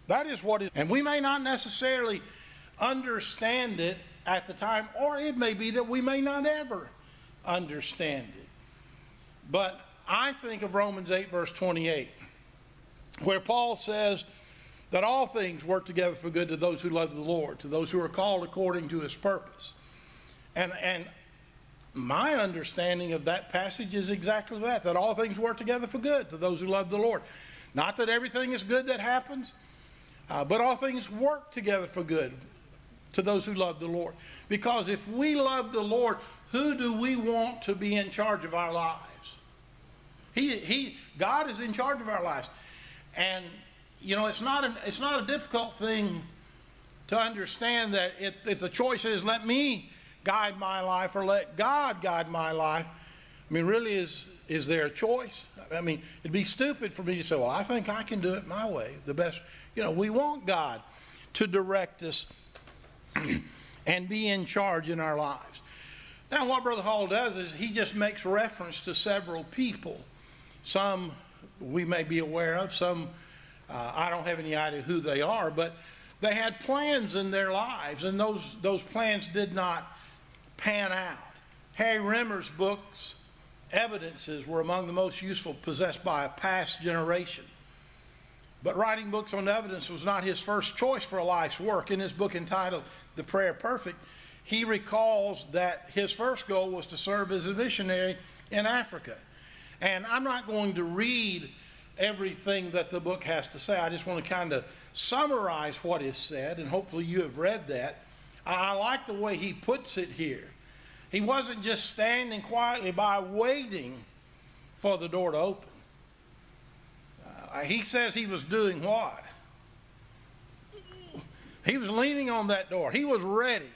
That is what it is. And we may not necessarily understand it at the time, or it may be that we may not ever understand it. But I think of Romans 8, verse 28, where Paul says that all things work together for good to those who love the Lord, to those who are called according to his purpose. And my understanding of that passage is exactly that all things work together for good to those who love the Lord. Not that everything is good that happens, but all things work together for good to those who love the Lord. Because if we love the Lord, who do we want to be in charge of our lives? God is in charge of our lives. And, you know, it's not a difficult thing to understand that if the choice is let me guide my life or let God guide my life, I mean, really, is there a choice? I mean, it'd be stupid for me to say, well, I think I can do it my way, the best. You know, we want God to direct us and be in charge in our lives. Now, what Brother Hall does is he just makes reference to several people. Some we may be aware of, some I don't have any idea who they are, but they had plans in their lives, and those plans did not pan out. Harry Rimmer's books, Evidences, were among the most useful possessed by a past generation. But writing books on evidence was not his first choice for a life's work. In his book entitled The Prayer Perfect, he recalls that his first goal was to serve as a missionary in Africa. And I'm not going to read everything that the book has to say. I just want to kind of summarize what is said, and hopefully you have read that. I like the way he puts it here. He wasn't just standing quietly by waiting for the door to open. He says he was doing what? He was leaning on that door. He was ready.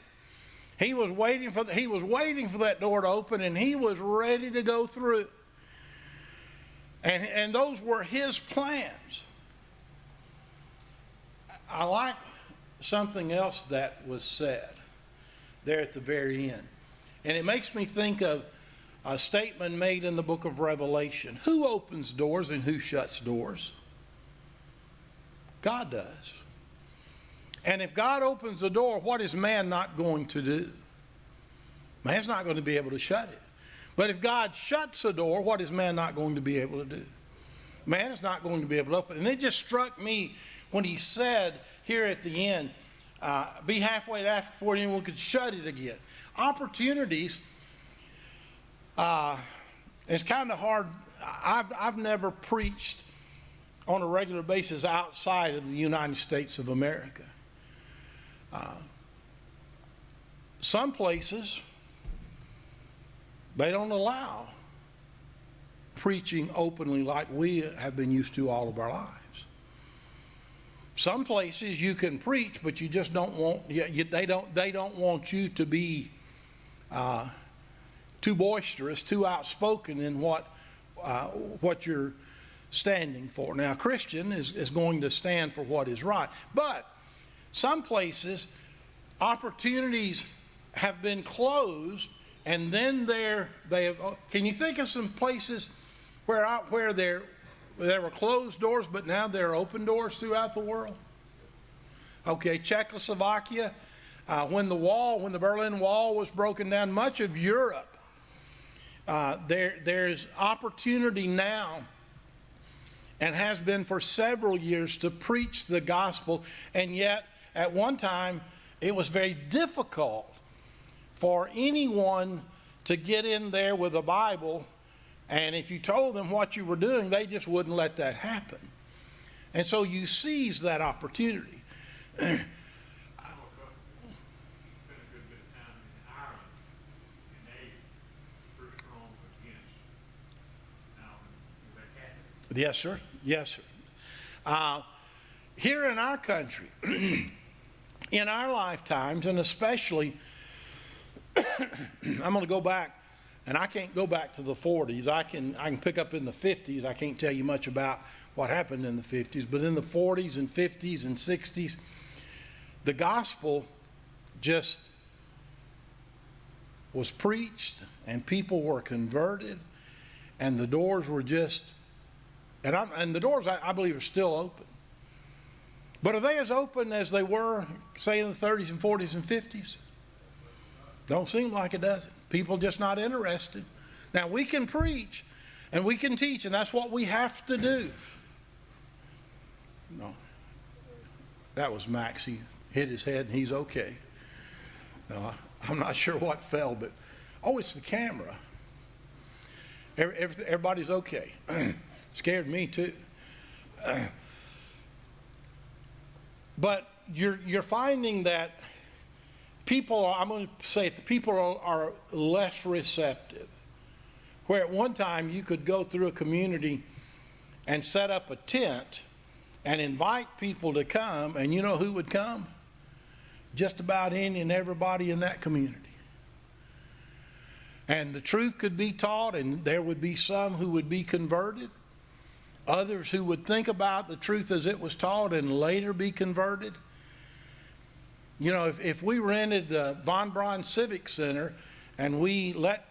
He was waiting for that door to open, and he was ready to go through. And those were his plans. I like something else that was said there at the very end. And it makes me think of a statement made in the book of Revelation. Who opens doors and who shuts doors? God does. And if God opens the door, what is man not going to do? Man's not going to be able to shut it. But if God shuts a door, what is man not going to be able to do? Man is not going to be able to open it. And it just struck me when he said here at the end, be halfway to Africa before anyone could shut it again. Opportunities, it's kind of hard. I've never preached on a regular basis outside of the United States of America. Some places, they don't allow preaching openly like we have been used to all of our lives. Some places you can preach, but you just don't want. They don't want you to be too boisterous, too outspoken in what you're standing for. Now, a Christian is going to stand for what is right, but some places opportunities have been closed, and then they have. Can you think of some places where there were closed doors, but now there are open doors throughout the world? Okay, Czechoslovakia, when the Berlin Wall was broken down, much of Europe, there's opportunity now, and has been for several years, to preach the gospel, and yet at one time it was very difficult for anyone to get in there with a Bible, and if you told them what you were doing, they just wouldn't let that happen. And so you seize that opportunity. Yes, sir. Yes, sir. Here in our country, in our lifetimes, and especially, I'm going to go back, and I can't go back to the 40s. I can pick up in the 50s. I can't tell you much about what happened in the 50s, but in the 40s and 50s and 60s, the gospel just was preached, and people were converted, and the doors were just, and the doors I believe are still open. But are they as open as they were, say, in the 30s and 40s and 50s? Don't seem like it, does it? People just not interested. Now, we can preach and we can teach, and that's what we have to do. No, that was Max. He hit his head and he's okay. No, I'm not sure what fell, but, oh, it's the camera. Everybody's okay. Scared me too. But you're finding that people, I'm going to say it, the people are less receptive. Where at one time you could go through a community and set up a tent and invite people to come, and you know who would come? Just about any and everybody in that community. And the truth could be taught, and there would be some who would be converted, others who would think about the truth as it was taught and later be converted. You know, if we rented the Von Braun Civic Center and we let